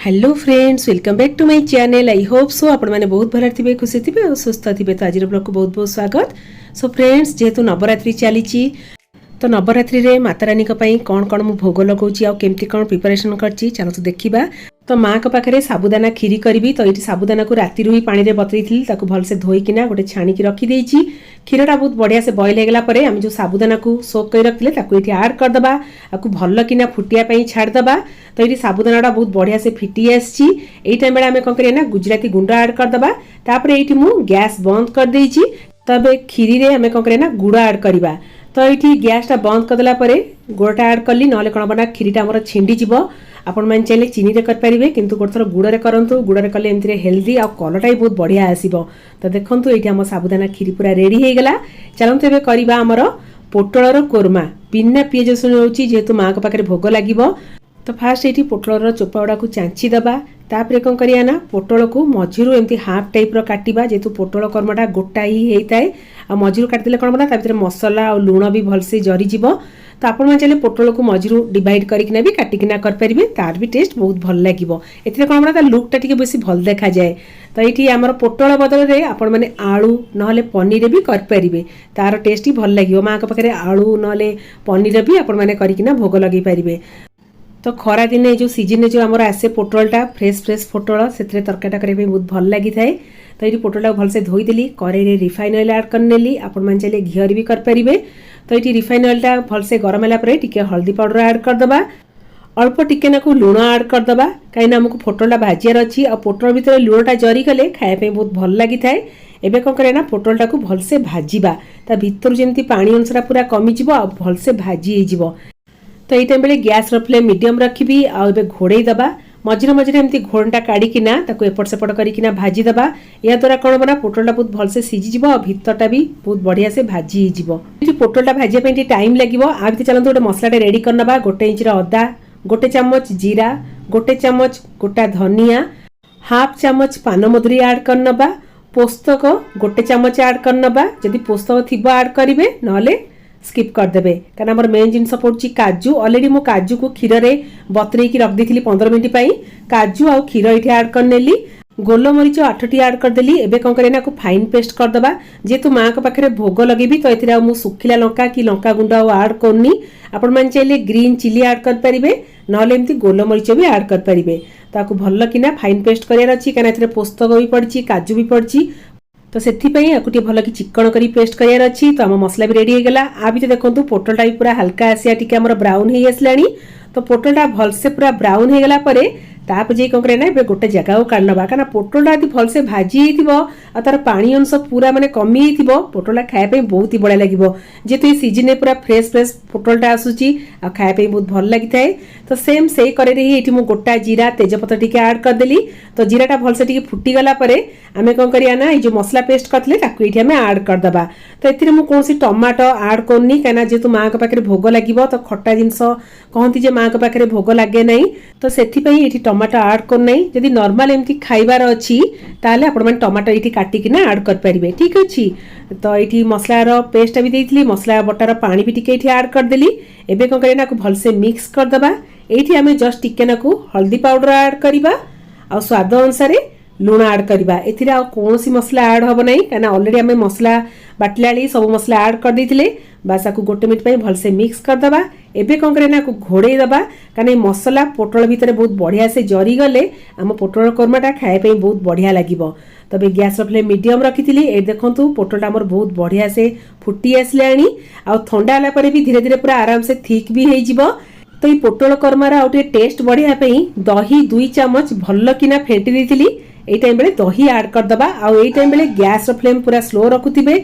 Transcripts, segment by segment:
Hello friends, welcome back to my channel. I hope so आपण मैंने बहुत भल थे, खुशी थे और सुस्थ थे। तो आज ब्लॉग को बहुत बहुत स्वागत। सो फ्रेंड्स, जेहेतु नवरात्रि चली तो नवरात्रि रे माता रानी कौन कौन मु भोग लगाऊँ आउ केमती कौन प्रिपरेशन करछि चलतु देखिबा। तो माँ को पाखे साबुदाना खीरी करी। तो ये साबुदाना को राति ही पानी में बतई भलसे धोईकिना गोटे छाणिकी रखीदे। क्षीरटा बहुत बढ़िया से बॉयल होगला आम जो साबुदाना को सोक कर रखते ये आड करदे आपको भल किना फुटिया छाड़दे। तो ये साबुदाना बहुत बढ़िया से फिटी आसी टाइम आम कौन करना गुजराती गुंड आड करदे। तापर ये गैस बंद कर देछि। तब खीरी रे आम कौन करना गुड़ आड करवा। तो ये गैसटा बंद करदेला गुड़टा आड कली ना कौन बना खीरीटा आम छिंडीज। आपण मैंने चाहिए चीनी रे करेंगे कि गोटे थर गुड़े करूँ। गुड़े कले एमती हेल्दी आ कलरटा भी बहुत बढ़िया आसो। तो देखो ये आम साबुदाना खीरी पूरा रेडी होगला। चलते एवं करवा आमर पोटलर कोरमा बिना पियाज रसुण होची जेहेतु माँ को पाखे भोग लगे। तो फास्ट ये पोटलर चोपा गुड़ा को चांची दबा। तापर कौन करिया ना पोटल को मझिरू एमती हाफ टाइप रो काटिबा जेहेतु पोटल कर्मटा गोटा ही होता है। आ मझिरू काटिदेले कौन बना ता मसला और लुण भी भलसे जरीज। तो आपण मैंने चाहिए पोटल को मझिरू डिवाइड करना भी काटिकिना करेंगे। तार भी टेस्ट बहुत भल लगे। ए कौन बना लुकटा टी बेस भल देखा जाए। तो ये आम पोटल बदल में आपण मैंने आलू ना पनीर भी करेंगे। तार टेस्ट ही भल लगे। माँ को पाखे आलू ना पनीर भी आपण मैंने करना भोग लगे पारे। तो खरा दिन जो सीजन जो आमर आसे पोटलटा फ्रेश फ्रेश पोटल से तरकारीटा करने बहुत भल लगी थाए। तो ये पोटलटा भलसे धोईदेली कड़े रिफाइन ऑयल आड करनेली। आपण मैंने चाहिए घीर भी करेंगे। तो ये रिफाइन ऑयलटा भलसे गरम है हल्दी पाउडर आड करदे। अल्प टिके नाकू लुण आड करदे कहीं आमको पोटलटा भाजियार अच्छी। आ पोटल भितर लुणटा जरी गले खायापी बहुत भल लगी थाए। एबे कौन करे ना पोटलटा को भलसे भाजिबा ता भितर जमी पानी अंशटा पूरा कमिजिबो आ भलसे भाजी हो। तो ये टाइम गैस फ्लेम मीडियम रखी आबे घोड़े दबा। मझे मझे एमती घोड़टा काढ़िकिना एपट सेपट करना भाजीदे। या द्वारा कौन बना पोटलटा बहुत भलसे सीझीज और भितरटा भी बहुत बढ़िया से भाजी हो। पोटलटा भाजी टाइम लगे। आ चलते गोटे मसलाटा रेडी करना। गोटे इंच अदा, गोटे चामच जीरा, गोटे चामच गोटा धनिया, हाफ चामच पानमधुरी आड करना। पोस्तक गोटे चामच आड करना। जदि पोस्तक थी आड करेंगे ना स्किप करदे। कारण आम मेन जिन पड़ी काजू। अलरेडी मो काजू को क्षीर में बतरे रख दी 15 मिनट। काजू आ क्षीर ये आड करनेली। गोलमरीच 8टी आड करदेली। एबे कौन करना फाइन पेस्ट करदे। जेहेतु माँ को पाखे भोग लगे तो ये सुखिला लंका कि लंका गुंड आड करनी। आपण मैंने चाहिए ग्रीन चिली आड करेंगे ना एमती गोलमरीच भी आड करेंगे। ताकू भल किना फाइन पेस्ट करार अच्छी कहीं पोस्तक भी पड़ी काजू भी पड़ी। तो से भल कि चिकन करी पेस्ट करार अच्छी। तो आम मसला भी रेडी होगला। आ भी देखो पोटलटा भी पूरा हल्का आसिया टी ब्राउन हो आसला। तो पोटलटा भलसे पूरा ब्राउन होगला ताप जे कौन करना ए गोटे जगह काढ़ना। कारण पोटलटा यदि भलसे भाजी आ तार पानी अंश पूरा माने कमी पोटलटा खायापी बहुत ही बढ़िया लगे। जेहेतु ये सीजन पूरा फ्रेश फ्रेश पोटलटा आसूची आ खायापी बहुत भल लगी थाए। तो सेम से कड़े ही मु गोटा जीरा तेजपत्र टी आड करदेली। तो जीराटा भलसे टी फुटीगला आम कौन करना ये जो मसला पेस्ट करते ये आड करदे। तो ये मुझे टमाटो आड करनी कहीं जेहेतु माँ को पाखे भोग लगे। तो खट्टा जिनस कहती माँ को पाखे भोग लगे ना। तो से टमाटो आड करना। जदि नॉर्मल एमती खाइबार अच्छी ताले आपण माने टमाटो ये काटिकिना आड करेंगे। ठीक अच्छी। तो ये मसलार पेस्ट भी देती मसला बटार पानी भी टिके आड करदेली। एबे कौन करना भलसे मिक्स करदे। ये आम जस्ट टिके नाकू हल्दी पाउडर आड करवा आ स्वाद अनुसार लुण आड करवा। ए कौन मसला आड हम ना कहीं अलरेडी आम मसला बाटला सब मसला आड कर देते। बास आपको गोटे मिनट भलसे मिक्स करदे। एबे कौन करना घोड़े दबा कारण मसला पोटल भितर बहुत बढ़िया से जरी गले आम पोटल कोरमाटा खायापी बहुत बढ़िया लगे। तब गैस फ्लेम मीडियम रखी थी। देखो पोटलटा आमर बहुत बढ़िया से फुटी आसला। आ ठंडा है भी धीरे धीरे पूरा आराम से थिक भी हो। तो ये पोटल कोरमार आउटे टेस्ट बढ़िया दही 2 चामच भल किना फेंटी देती। ये टाइम दही आड करदे। आई टाइम गैस फ्लेम पूरा स्लो रखुवे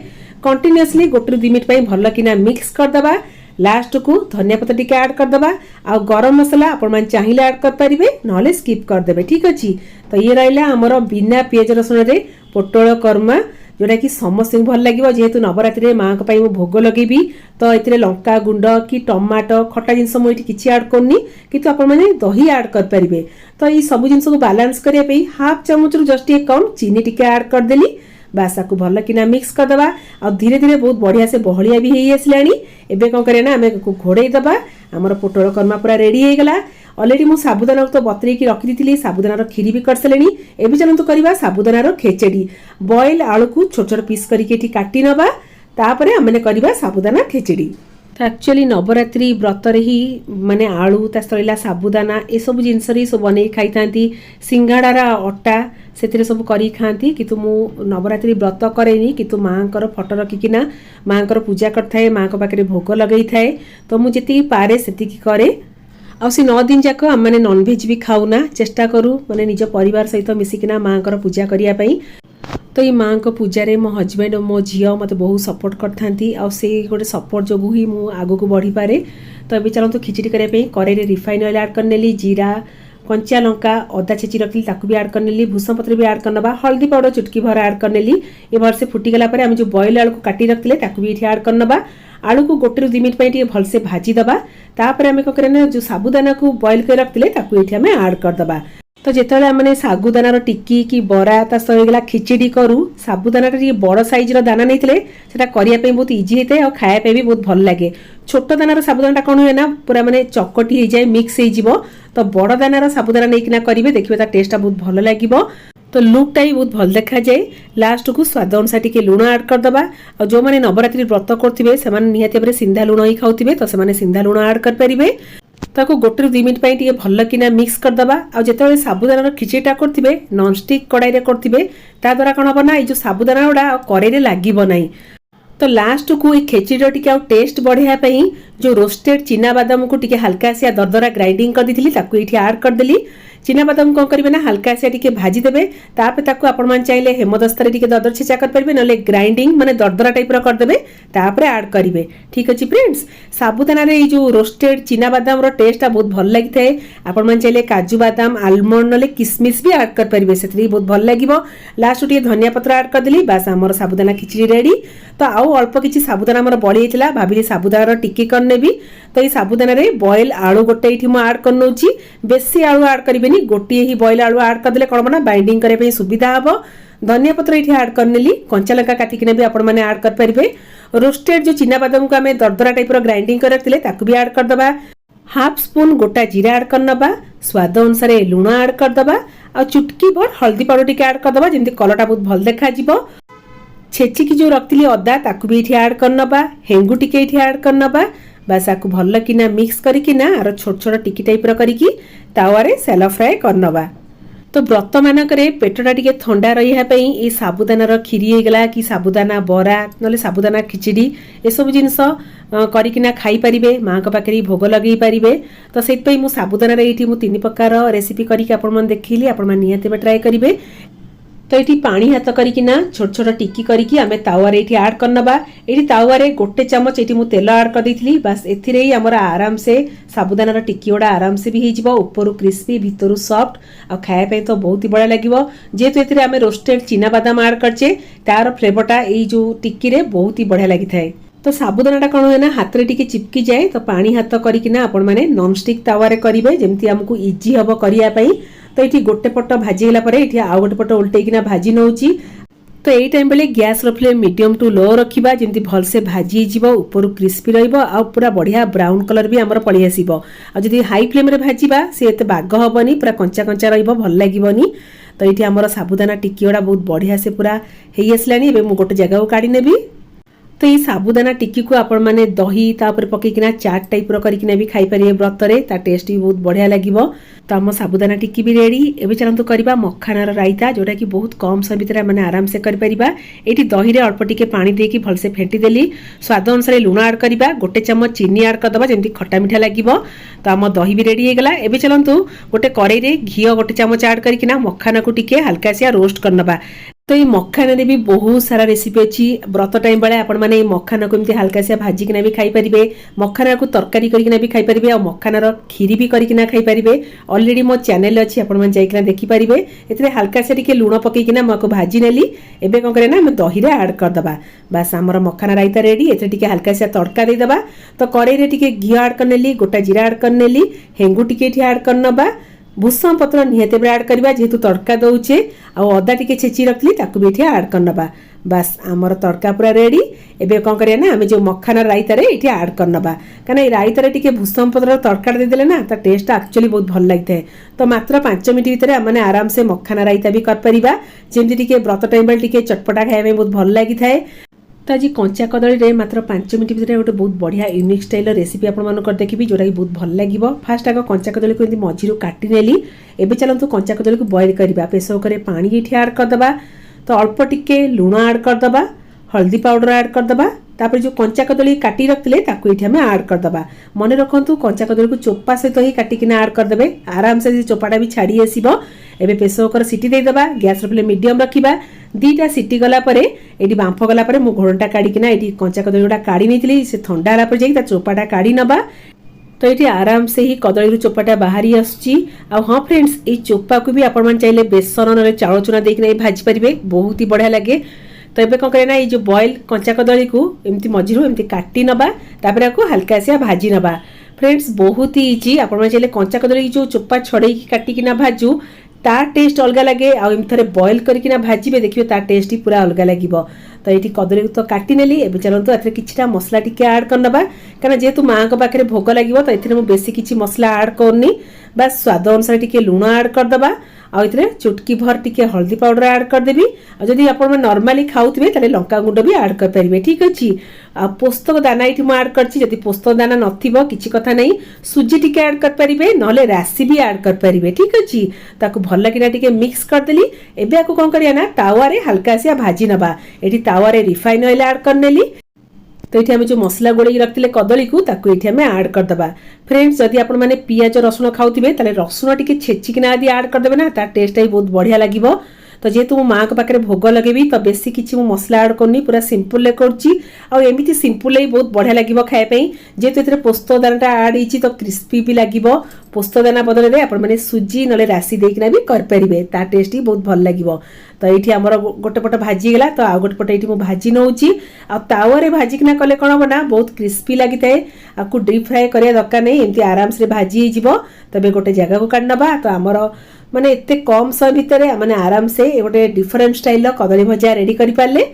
कंटिन्यूअसली गोटे 2 मिनट भल किना मिक्स करदे। लास्ट को धनिया पत्र टी आड करदे। आ गरम मसला आपण मैंने चाहिए आड करेंगे ना स्किप करदे। ठीक अच्छे। तो ये रहा आमर बिना पियाज रसुण रे पोटल कोरमा जोटा कि समस्त भल लगे। जेहेतु नवरात्रि माँ को भोग लगे तो ये लंका गुंड कि टमाटो खट्टा जिनस मुझे किसी आड करनी कि आपण मैंने दही आड करेंगे। तो ये सब जिन को बालांस करने हाफ चामच जस्ट एक कम चीनी टी आड करदेली। बास आपको भल किना मिक्स करदे आ धीरे धीरे बहुत बढ़िया से बहलिया भी हो आसलानी। एबे कौन करें ना आम घोड़े दबा आमर पोटल करमा पूरा रेडी हो गला। अलरेडी मु साबुदाना तो बतरे की रखी दी साबुदानार खीरी भी कर सारे। एबे चलतु करवा साबुदानार खेचेड़ी बॉयल आलू को छोट छोट पीस करके काटी नबा तापर आमने करवा साबुदाना खेचेड़ी। तो एक्चुअली नवरात्रि व्रतर ही माने आलू ता सैला साबुदाना ए सब जिनस सब बनै खाई था। सिंगाड़ार अटा से सब कर खाती किंतु मु नवरात्रि व्रत करेनी किंतु माँ को फटो रखिकिना माँ को पूजा करए माँ को पाखे भोग लगे थाए। तो मुझे पारे से करे आ 9 दिन जाक आम मैंने नॉनवेज भी खाऊना चेष्टा करूँ माने निज परिवार सहित मिसिकिना माँ को पूजा करने। तो ये माँ को पूजारे मो हजबैंड और मो झी मत बहुत सपोर्ट करते से गोटे सपोर्ट जो ही मुझे आग को बढ़ी पारे। तो ये चलते खिचड़ी करने कड़े रिफाइन ऑयल ऐड करनेली जीरा कंचा लंका अदा छेची रखी ताकू भी ऐड करनेली भूषण पत्र भी ऐड करना हल्दी पाउडर चुटकी भर ऐड करनेली। ये भर से फुटीगला आम जो बॉयल आलू को काटी रखते ताकू भी ये ऐड करना आलू को 1 ରୁ 2 मिनट भलसे भाजीदबा तापर आम कौन करें जो साबुदाना को बॉयल कर रखते ताकू ये आम ऐड करदबा। तो जिते मैंने साबुदानार टिक्की कि बरा ता सहीगला खिचड़ी करूँ साबुदाना बड़ साइज दाना नहीं करने बहुत इजी होता है और खायापी भी बहुत भल लगे। छोट दानार साबुदाना कौन हुए ना पूरा माने चकटी हो जाए मिक्स हो तो बड़ दानार साबुदाना नहीं करेंगे देखिए टेस्टा बहुत भल लगे। तो लुकटा ही बहुत भल देखा जाए। लास्ट को स्वाद अनुसार टी लुण ऐड करदे और जो मैंने नवरात्रि व्रत करेंगे से निहाती भाव सिंधा लुण ही खाऊे तो से सिंधा लुण ऐड करेंगे। ताको 1 ରୁ 2 मिनट भल किना मिक्स करदे और जिते साबुदानार खिचड़ीटा करेंगे नॉनस्टिक कड़ाई करेंगे ता द्वारा कौन हम ना ये साबुदाना गुड़ा कड़ाई लगे ना। तो लास्ट को ये खेचड़ी टी टेस्ट बढ़ाई जो रोस्टेड चिना बादाम को टी हल्का से दरदरा ग्राइंडिंग कर दी ये ऐड करदेली। चिना बादाम कौन करेंगे ना हल्का से टी भाजीदेवे तापर आपण चाहिए हेमदस्तार टी दरदर छेचा करेंगे ना ग्राइंडिंग माने दरदरा टाइप करदे तापर ऐड करेंगे। ठीक अच्छे फ्रेंड्स साबुदाना रे जो रोस्टेड चिना बादाम रो टेस्टा बहुत भल लगी थाए। आपण चाहिए काजू बादाम आलमंड ना किसमिश भी ऐड करेंगे से बहुत भल लगे। लास्ट टी धनिया पत्र ऐड करदेली बास आमर साबुदाना खिचड़ी रेडी। तो आउ अल्प किसी साबुदाना आमर बड़ी होता भाविली साबुदाना टिक्की करनेबी। तो ये साबुदाना रे बॉयल आलू गोटे ये ऐड करनौची बेसी आलू ऐड करेंगे गोटे ही बॉयल आलू ऐड करदे कौन ना बाइंडिंग करने सुविधा हम। धनिया पत्र ये ऐड करनेली कंचा लंका काटिकिना भी आपण मैंने ऐड करेंगे। रोस्टेड जो चिना बादाम को आम दरदरा टाइप ग्राइंडिंग कर रखते ताकू भी ऐड करदे। हाफ स्पून गोटा जीरा ऐड करनबा स्वाद अनुसार लुण ऐड करदे और चुटकी भर हल्दी पाउडर टी ऐड करदे जमी कलरटा बहुत भल देखा। छेचिकी जो रखी अदा ताकू भी ये ऐड करनबा हेंगु टी ऐड करनबा बास आपको भल किना मिक्स करिकिना आर छोट छोट टिकी टाइप करिकी तावारे सैलो फ्राए करनबा। तो व्रत मानक पेटटा टी थंडा रही साबुदानार खीरी होगला कि साबुदाना बरा ना साबुदाना खिचड़ी ये सब जिनस करिकिना खाई पारिबे माँ को पाखे भोग लगे पारिबे। तो से मुझे साबुदाना ये 3 प्रकार रेसिपी करके आपण देखिली आपण निहाती ट्राए करेंगे। तो ये पानी हाथ करना छोट छोट टिकी करके आम तावारे ये ऐड करनबा। ये तावारे 1 चामच ये मुझे तेल ऐड कर देती बास एथि आमर आराम से साबुदानार टिक्की गुड़ा आराम से भी हो ऊपर क्रिस्पी भितर सॉफ्ट और खायापी तो बहुत ही बढ़िया लगे। जेहेतु ये आम रोस्टेड चिना बादाम ऐड करचे तार फ्लेवरटा ये जो टिक्की रे बहुत ही बढ़िया लगी थाए। तो साबुदानाटा कौन हुए ना हाथ में टी चिपकी जाए तो पानी हाथ करना आपण मैंने नॉनस्टिक तावारे करेंगे जमती आमको इजी हम करने। तो ये गोटे पट भाजीगला ये आउ गोटे पट उल्टेकिना भाजी नौची। तो यही टाइम बेले gas flame medium to low रखा जमी भलसे भाजी ऊपर क्रिस्पी पूरा बढ़िया ब्राउन कलर भी आमर पलि आसो। आदि हाई फ्लेम रे भाजवा सी एत बाग हेनी पूरा कंचा कंचा भल लगे। तो ये आमर साबुदाना टिक्की गुड़ा बहुत बढ़िया से पूरा हो आसलानी। गोटे जगह को काढ़ी नेबी। तो ये साबुदाना टिक्की को आपण मैंने दही तापर पकईकिना चाट टाइप करकिना भी खाई पारे व्रतरे ता टेस्ट भी बहुत बढ़िया लगे। तो आम साबुदाना टिक्की भी रेडी। एबे चलतु करबा मखानार रायता जोटा कि बहुत कम समय भितर मैंने आराम से कर परिबा। एठी दही रे अल्प टिके पानी देकी भलसे फेंटी देली स्वाद अनुसार लुण ऐड करबा 1 चामच चीनी ऐड करदबा जमी खट्टा मीठा लगिबो। तो आम दही भी रेडी हो गला। एबे चलतु गोटे कड़ाई रे घी 1 चामच ऐड करकिना मखाना को टिके हल्का से रोस्ट करनबा। तो ये मखाना भी बहुत सारा रेसिपी अच्छी व्रत टाइम बेले आपण माने मखाना को एमती हल्का से भाजिकिना भी खाई पारिबे मखाना को तरकारी करिकिना भी खाई पारिबे और मखानार खीरी भी करिकिना खाई पारिबे। ऑलरेडी मो चैनल अच्छी आपण माने जाइकिना देखि पारिबे। एतरे हल्का से टिके लूण पकईकिना मको भाजी नेली। एबे कोन करे ना हम दही रे ऐड कर दबा बस हमर मखाना रायता रेडी। एतरे टिके हल्का से तड़का दे दबा। तो कड़ाई रे टिके घी ऐड कर नेली गोटा जीरा ऐड कर नेली हेंगु टिके ऐड कर नबा भूषण पत्र निहाती भाव आड करवा जेहेतु तड़का दौचे आ अदा टिके छेची रखली ताकू भी ये आड करनबा। बास आमर तड़का पूरा रेडी। एबे कौन करिया ना आमे जो मखाना रायता रे इठी ऐड करनबा काना ए रायता रे टिके भूषण पत्र तड़का दे देले ना ता टेस्ट एक्चुअली बहुत भल लागथे। तो मात्र 5 मिनिट भितर माने आराम से मखाना रायता भी कर परिबा जेमति टिके व्रत टाइम बेल टिके चटपटा खाଇବା में बहुत भल लागि थाए। तो आज कंचा कदली रे मात्र 5 मिनिट भितर गोटे बहुत बढ़िया यूनिक स्टाइल रेसिपी आपण मानकर देखिबी जोटा कि बहुत भल लागिबो। फास्ट आग कंचा कदली को एंती मझिरु काटी नेली। एबे चलंतु कंचा कदली को बॉईल करबा। प्रेशर कुकर रे पानी इठी ऐड कर दबा। तो अल्प टिके लूण ऐड कर दबा, हल्दी पाउडर ऐड कर दबा। तापर जो कंचा कदली काटी रखले ताकू इठी हमें ऐड कर दबा। मने रखंतु कंचा कदली को चोपा सहित ही काटी किना ऐड कर देबे। आराम से चोपाटा भी छाड़ी आसीबो। एबे प्रेशर कुकर सीटी दे दबा। गैस फ्लेम मीडियम रखिबा। दीटा सीटी गला परे एडी बांफ गला परे मु घोड़टा काढी किना एडी कंचा कदली गोटा काढी नेथिली से ठंडा होला पर जेकी ता चोपाटा काढी नबा। तो ये आराम से ही कदली चोपाटा बाहरी आसुची। हाँ फ्रेंड्स ये चोपा को भी आपण मन चाहिए बेसन ना चाउल चूना देके भाजी पारे बहुत ही बढ़िया लगे। तो ये कौन करें ना ये जो बॉयल कंचा कदली को एमती मझिरू एमती काटी नबा तापर को हल्का से भाजी नबा। फ्रेंड्स बहुत ही इजी। आपण मन चाहिए कंचा कदली जो चोपा छड़े काटिकिना भाजू तार टेस्ट अलग लगे। आमथे बॉयल करके भाजबे देखिए तार टेस्ट ही पूरा अलग लगे। तो ये कदली तो काटी नेली। एबे चलतु एथरे किछटा मसला टिके ऐड करनबा कारण जेहेतु माँ को पाखे भोग लगे तो ये बेसी किछि मसला ऐड करनी। बस स्वाद अनुसार टिके लूण ऐड करदबा। आउथरे चुटकी भर टिके हल्दी पाउडर ऐड कर देबी। आ जदी आपण नॉर्मली खाउथिबे ताले लंका गुंड भी ऐड कर परिबे। ठीक अछि। आ पोस्तक दाना इठी म ऐड करछि। जदी पोस्तक दाना नथिबो किछि कथा नै सुजी टिके ऐड कर परिबे नले राशि भी ऐड कर परिबे। ठीक अछि। ताकू भल लागिना टिके मिक्स कर देली। एबे आको कोन करिया ना तावा रे हल्का से भाजी नबा। एठी तावा रे रिफाइन ऑयल ऐड कर नेली। तो ये आम जो मसला गोड़े रखते कदली को ये ऐड करदे। फ्रेंड्स जदि आपण मैंने पियाज रसुण खाऊे ताले रसुण टी छेचिकिना आदि ऐड करदे ना तार टेस्ट ही बहुत बढ़िया लगे। तो जेहेतु मो माँ के पाखे भोग लगे तो बेसी किसी मसला ऐड करनी पूरा सिंपल करमती सिंपल ही बहुत बढ़िया लगे खायापी। जेहेतु ये पोस्त दाना ऐड होती तो क्रिस्पी भी लगे। पोस्त दाना बदल में आप सुजी ना राशि देकिना भी करें तार टेस्ट ही बहुत भल लगे। तो ये आमर गोटे पट भाजीगला तो आउ गोटे पट ये भाजी नौची आवारे भाजिकिना कले कौन हम ना बहुत क्रिस्पी लगी थाए। आपको डीप फ्राए करने दरकार नहीं एमती आराम से भाजी हो। तबे गोटे जगह को काढ़ नबा। तो आमर माने एते कम समय भितर माने आराम से गोटे डिफरेंट स्टाइल कदली भजा रेडी कर पारे।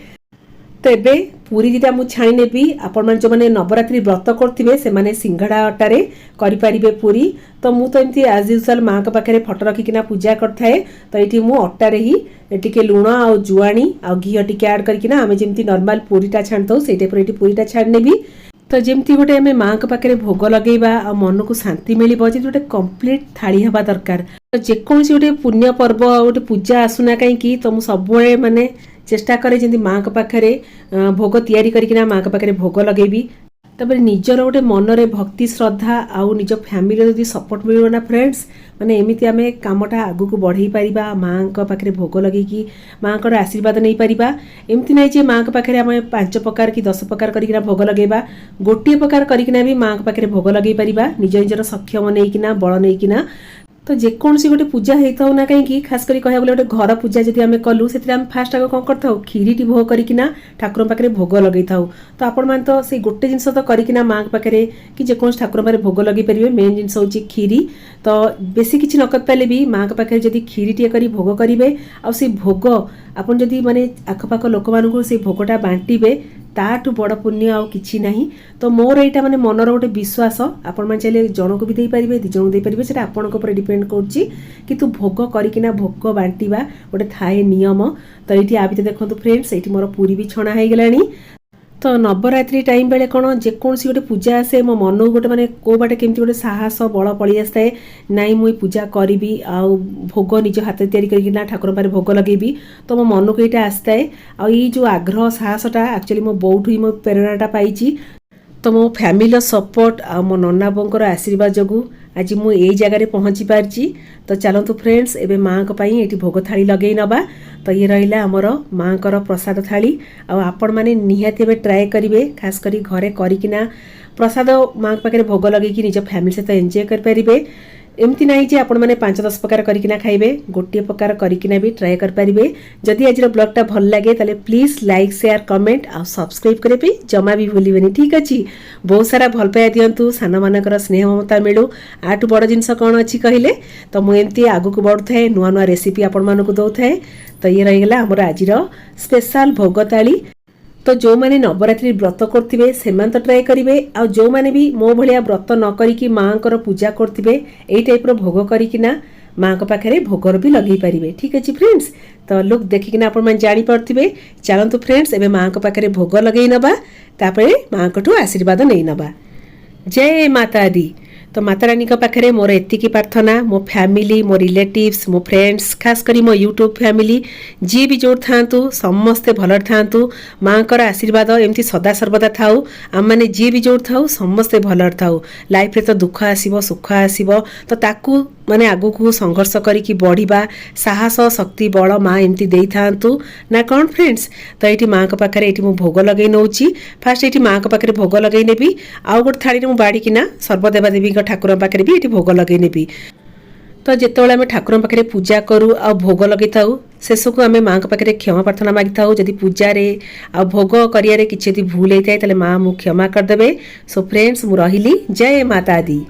तो एबे पूरी दीटा मु छाणी नेबी। आपण मन जो माने नवरात्रि व्रत करथिबे से माने सिंघड़ा आटारे करि परिबे पूरी। तो मु तो एमती एज यूजुअल माँ के पाखे फटो रखिकिना पूजा करथाए। तो ये मु अटारे ही टिके लुण आ जुआणी आ घी टिके ऐड करकिना आमे जेमती नॉर्मल पूरीटा छाणथौ से टाइप रे पूरीटा छाणी नेबी। तो जमती गोटे आम माँ के पाखे भोग लगेबा आ मन को शांति मिल गोटे कंप्लीट थाली हवा दरकार। तो जेकोसी गोटे पुण्य पर्व गोटे पूजा आसुना कहीं तो मुझे सब माने चेष्टा करे जमी माँ के पाखे भोग तैयारी करकिना माँ के पाखे भोग लगेबी। तब निजर गोटे मनरे भक्ति श्रद्धा आउ निज फैमिली जब सपोर्ट मिल ना फ्रेंड्स माने एमती आम कामटा आगू को बढ़ई पारिबा। माँ के पाखे भोग लगे माँ को आशीर्वाद नहीं पारिबा। एमती नहीं जे माँ के पाखे आम 5 प्रकार कि 10 प्रकार करकिना भोग लगेबा। गोटे प्रकार करकिना भी माँ के पाखे भोग लगे पारिबा निज निजर सक्षम नहीं बल नहीं। तो जेकोसी गोटे पूजा होता ना कहीं खास कर कह गोटे घर पूजा जब आम कलु से फास्ट आगे कौन कर खीरी भोग करना ठाकुर पाखे भोग लगे था। तो आपण मैंने तो से गोटे जिनस तो करना माँ पाखे कि जेको ठाकुर पाखे भोग लगे पारे। मेन जिनस हूँ खीरी। तो बेसी किसी न कर पारे भी माँ के पाखे जब खीरी टे कर भोग करेंगे आ भोग आपन जदि माने आखपाख लोक मानू से भोगटा बांटे ताठू बड़ पुण्य आउ किछि नहीं। तो मोर एटा माने मनर गोटे विश्वास आपण मन चाहे जन को भी दे पारिबे दि जन दे पारिबे सेटा आपन को ऊपर डिपेंड करछि किंतु भोग करिकिना भोग बांटीबा गोटे थाए नियम। तो ये आ भीतर देखंतु फ्रेंड्स ये मोर पूरी भी छणा हो गलानी। तो नवरात्रि टाइम बेले कौन जेकोसी गोटे पूजा आसे मो मन गोटे माने को बाटे केमती गोटे साहस बल पड़ी आसताए नाई मुई पूजा करी आ भोग निज हाथ तैयारी करना ठाकुर पारे भोग लगेबी। तो मो मन को यहाँ आसताए आ जो आग्रह साहसटा एक्चुअली मो बोउठू मो प्रेरणाटा पाइछि। तो मो फैमिली सपोर्ट आ मो नन्ना बोंकर आशीर्वाद जगू आज मु यही जगह पहुँची पारची। तो चलतु फ्रेंड्स एबे माँ को पाई एटी भोग थाली लगे नबा। तो ये रहा आमर माँ कर प्रसाद थाली आपण मैंने निहाती एबे ट्राए करेंगे खास करी घरे करिकिना प्रसाद माँ पाखे भोग लगे निज फैमिली सहित एंजॉय करें। एमती ना जे आपण मैंने 5-10 प्रकार करकिना खाइबे गोटे प्रकार करकिना भी ट्राए कर पारिबे। जदि आज ब्लॉगटा भल लगे ताले प्लीज लाइक शेयर कमेंट आ सब्सक्राइब करे भी जमा भी भूलिबेनी। ठीक अछि, बहुत सारा भल पाया दियंतु, सान मानकर स्नेह ममता मिलू। आठु बड़ जिनस कौन अच्छी कहले तो मु एमती आगु को बढ़ुए नुआ नुआ रेसिपी आपण मानकु दउथाए। तो ये रहीगला हमर आजिर स्पेशल भोगताली। तो जो माने नवरात्रि व्रत करथिबे सेमान तो ट्राए करिवे, आ जो माने भी मो भलिया व्रत न करिकी मांकर पूजा करथिबे एई टाइप रो भोग करिकिना मां को पाखरे भोगर भी लगे पारिबे। ठीक अछि फ्रेंड्स, तो लोग देखिकिना आपण मन जानि परथिबे। चलंतु फ्रेंड्स एबे मां को पाखरे भोग लगेई नबा, तापरे मां कोठु आशीर्वाद नै नबा। जय माता दी। तो माता रानी का पाखरे मोर एतिकी प्रार्थना, मो फैमिली, मो रिलेटिव्स, मो फ्रेंड्स, खास करी मो यूट्यूब फैमिली जी भी जोड़ थांतु समस्ते भलर थांतु। मां कर आशीर्वाद एमती सदा सर्वदा थाउ। आम माने जी भी जोड़ थाउ समस्ते भलर थाउ। लाइफ रे तो दुख आसीबो सुख आसीबो, तो ताकू माने आगु को संघर्ष करिकी बढ़िबा साहस शक्ति बल मां एमती देई थांतु ना कोन फ्रेंड्स। तो एठी मां को पाखरे एठी मु भोग लगेई नउची। फास्ट एठी मां को पाखरे भोग लगेई नेबी, आउ गोट थाली रे मु बाड़ी किना सर्वदेवा देवी ठाकुर पाखे भी ये भोग लगे नेबी। तो जितेबाला आम ठाकुर पाखे पूजा करूँ आ भोग लगे थाऊ शेष को आम माँ पाखे क्षमा प्रार्थना मागी था। जदि पूजा आ भोग करिया किसी भूल होता है माँ मु क्षमा करदे। सो फ्रेंड्स मु रहिली। जय माता दी।